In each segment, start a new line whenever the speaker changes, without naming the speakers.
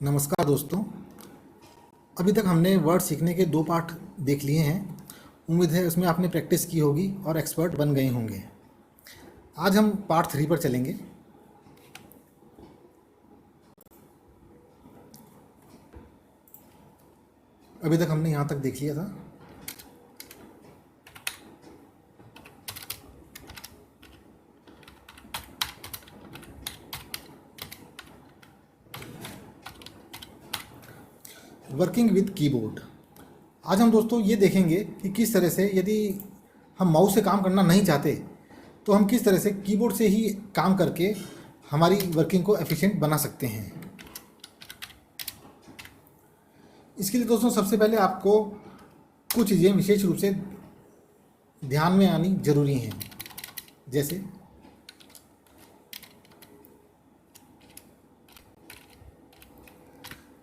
नमस्कार दोस्तों। अभी तक हमने वर्ड सीखने के 2 पार्ट देख लिए हैं। उम्मीद है उसमें आपने प्रैक्टिस की होगी और एक्सपर्ट बन गए होंगे। आज हम पार्ट 3 पर चलेंगे। अभी तक हमने यहाँ तक देख लिया था। Working with keyboard. आज हम दोस्तों ये देखेंगे कि किस तरह से, यदि हम माउस से काम करना नहीं चाहते तो हम किस तरह से कीबोर्ड से ही काम करके हमारी वर्किंग को एफिशिएंट बना सकते हैं। इसके लिए दोस्तों सबसे पहले आपको कुछ चीज़ें विशेष रूप से ध्यान में आनी जरूरी हैं, जैसे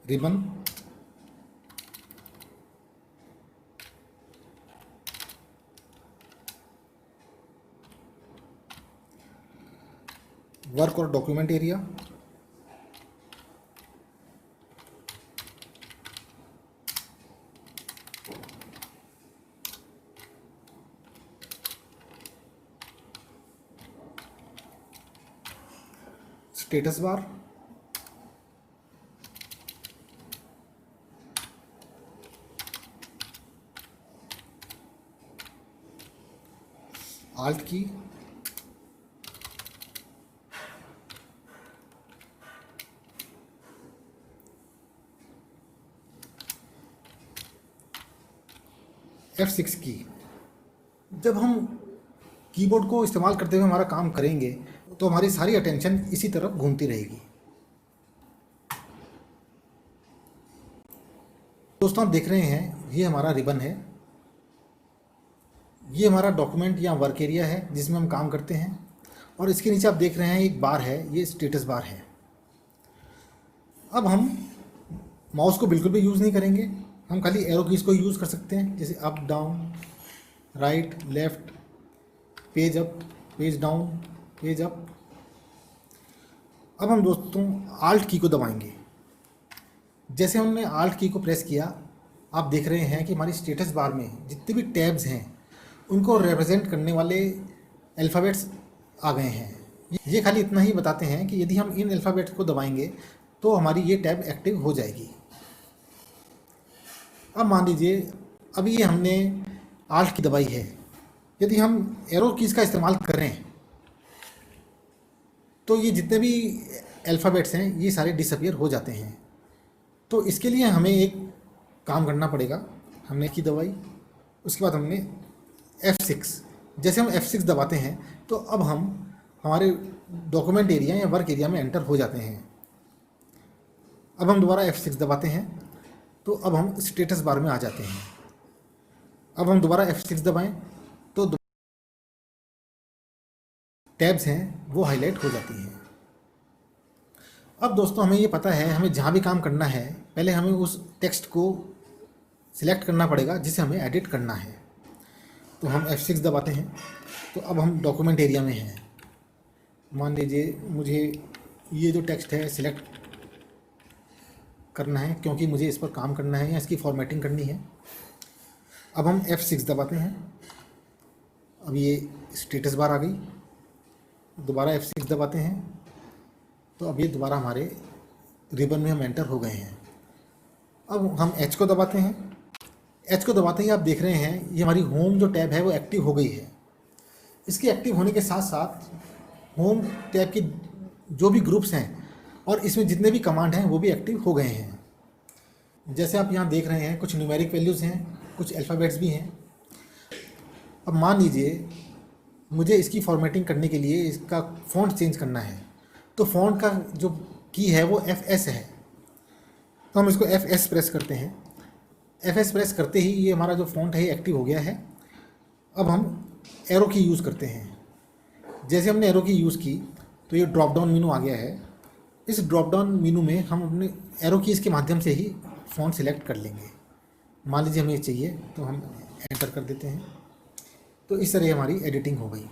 रिबन, वर्क और document area, status bar, alt की, F6 की। जब हम कीबोर्ड को इस्तेमाल करते हुए हमारा काम करेंगे तो हमारी सारी अटेंशन इसी तरफ घूमती रहेगी। दोस्तों आप देख रहे हैं, ये हमारा रिबन है, ये हमारा डॉक्यूमेंट या वर्क एरिया है जिसमें हम काम करते हैं, और इसके नीचे आप देख रहे हैं एक बार है, ये स्टेटस बार है। अब हम माउस को बिल्कुल भी यूज़ नहीं करेंगे, हम खाली एरो कीज़ को यूज़ कर सकते हैं, जैसे up down, right left, page up, page down, page up. अब हम दोस्तों आल्ट की को दबाएंगे। जैसे हमने आल्ट की को प्रेस किया, आप देख रहे हैं कि हमारी स्टेटस बार में जितने भी टैब्स हैं उनको रिप्रेजेंट करने वाले अल्फ़ाबेट्स आ गए हैं। ये खाली इतना ही बताते हैं कि यदि हम इन अल्फ़ाबेट्स को दबाएंगे तो हमारी ये टैब एक्टिव हो जाएगी। अब मान लीजिए अभी ये हमने आल्ट की दबाई है, यदि हम एरो कीज़ का इस्तेमाल करें तो ये जितने भी अल्फ़ाबेट्स हैं ये सारे डिसअपियर हो जाते हैं। तो इसके लिए हमें एक काम करना पड़ेगा। हमने की दबाई, उसके बाद हमने F6। जैसे हम F6 दबाते हैं तो अब हम हमारे डॉक्यूमेंट एरिया या वर्क एरिया में एंटर हो जाते हैं। अब हम दोबारा F6 दबाते हैं तो अब हम स्टेटस बार में आ जाते हैं। अब हम दोबारा F6 दबाएं तो टैब्स हैं वो हाईलाइट हो जाती हैं। अब दोस्तों हमें ये पता है, हमें जहाँ भी काम करना है पहले हमें उस टेक्स्ट को सिलेक्ट करना पड़ेगा जिसे हमें एडिट करना है। तो हम F6 दबाते हैं तो अब हम डॉक्यूमेंट एरिया में हैं। मान लीजिए मुझे ये जो टेक्स्ट है सिलेक्ट करना है क्योंकि मुझे इस पर काम करना है या इसकी फॉर्मेटिंग करनी है। अब हम F6 दबाते हैं, अब ये स्टेटस बार आ गई। दोबारा F6 दबाते हैं तो अब ये दोबारा हमारे रिबन में हम एंटर हो गए हैं। अब हम H को दबाते हैं। H को दबाते ही आप देख रहे हैं ये हमारी होम जो टैब है वो एक्टिव हो गई है। इसके एक्टिव होने के साथ साथ होम टैब की जो भी ग्रुप्स हैं और इसमें जितने भी कमांड हैं वो भी एक्टिव हो गए हैं। जैसे आप यहाँ देख रहे हैं कुछ न्यूमेरिक वैल्यूज़ हैं, कुछ अल्फ़ाबेट्स भी हैं। अब मान लीजिए मुझे इसकी फॉर्मेटिंग करने के लिए इसका फ़ॉन्ट चेंज करना है, तो फ़ॉन्ट का जो की है वो FS है, तो हम इसको FS प्रेस करते हैं। FS प्रेस करते ही ये हमारा जो फ़ॉन्ट है ये एक्टिव हो गया है। अब हम एरो की यूज़ करते हैं। जैसे हमने एरो की यूज़ की तो ये ड्रॉप डाउन मेनू आ गया है। इस ड्रॉप डाउन मेनू में हम अपने एरो कीज़ के माध्यम से ही फ़ॉन्ट सिलेक्ट कर लेंगे। मान लीजिए हमें चाहिए तो हम एंटर कर देते हैं। तो इस तरह हमारी एडिटिंग हो गई।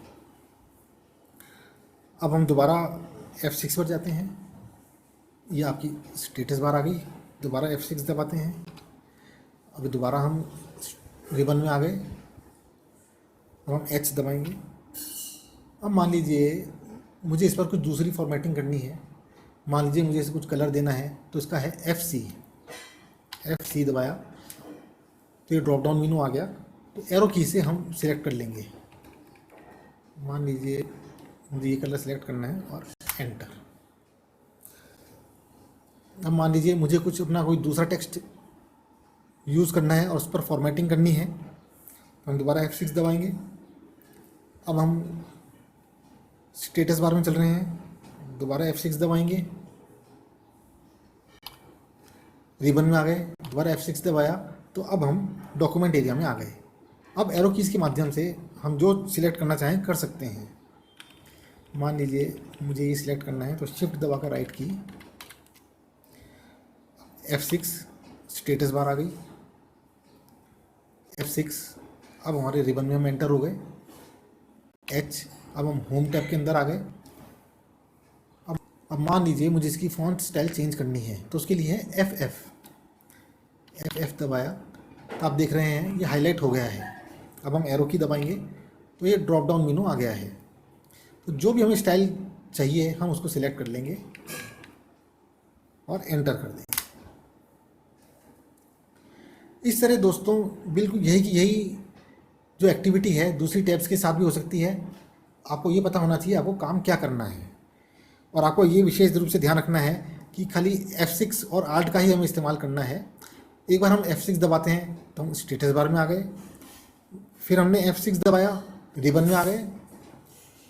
अब हम दोबारा F6 पर जाते हैं। ये आपकी स्टेटस बार आ गई। दोबारा F6 दबाते हैं। अभी दोबारा हम रिबन में आ गए। अब हम H दबाएंगे। अब मान लीजिए मुझे इस पर कुछ दूसरी फॉर्मेटिंग करनी है। मान लीजिए मुझे इसे कुछ कलर देना है, तो इसका है FC दबाया तो ये ड्रॉप डाउन मेनू आ गया। तो एरो की से हम सिलेक्ट कर लेंगे। मान लीजिए मुझे ये कलर सेलेक्ट करना है और एंटर। अब मान लीजिए मुझे कुछ अपना कोई दूसरा टेक्स्ट यूज़ करना है और उस पर फॉर्मेटिंग करनी है, तो हम दोबारा F6 दबाएंगे। अब हम स्टेटस बार में चल रहे हैं, दोबारा F6 दबाएंगे। रिबन में आ गए, दोबारा F6 दबाया तो अब हम डॉक्यूमेंट एरिया में आ गए। अब एरो कीज़ के माध्यम से हम जो सिलेक्ट करना चाहें कर सकते हैं। मान लीजिए मुझे ये सिलेक्ट करना है, तो शिफ्ट दबाकर राइट की, F6 स्टेटस बार आ गई, F6। अब हमारे रिबन में हम एंटर हो गए। H, अब हम होम टैब के अंदर आ गए। अब मान लीजिए मुझे इसकी फॉन्ट स्टाइल चेंज करनी है, तो उसके लिए है FF दबाया तो आप देख रहे हैं ये हाईलाइट हो गया है। अब हम एरो की दबाएंगे तो ये ड्रॉप डाउन मेनू आ गया है। तो जो भी हमें स्टाइल चाहिए हम उसको सिलेक्ट कर लेंगे और एंटर कर देंगे। इस तरह दोस्तों बिल्कुल यही जो एक्टिविटी है दूसरी टैब्स के साथ भी हो सकती है। आपको ये पता होना चाहिए आपको काम क्या करना है, और आपको ये विशेष रूप से ध्यान रखना है कि खाली F6 और Alt का ही हमें इस्तेमाल करना है। एक बार हम F6 दबाते हैं तो हम स्टेटस बार में आ गए, फिर हमने F6 दबाया रिबन में आ गए,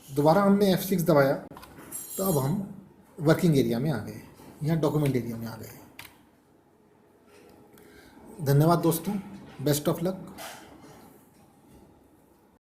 दोबारा हमने F6 दबाया तो अब हम वर्किंग एरिया में आ गए, यहाँ डॉक्यूमेंट एरिया में आ गए। धन्यवाद दोस्तों, बेस्ट ऑफ लक।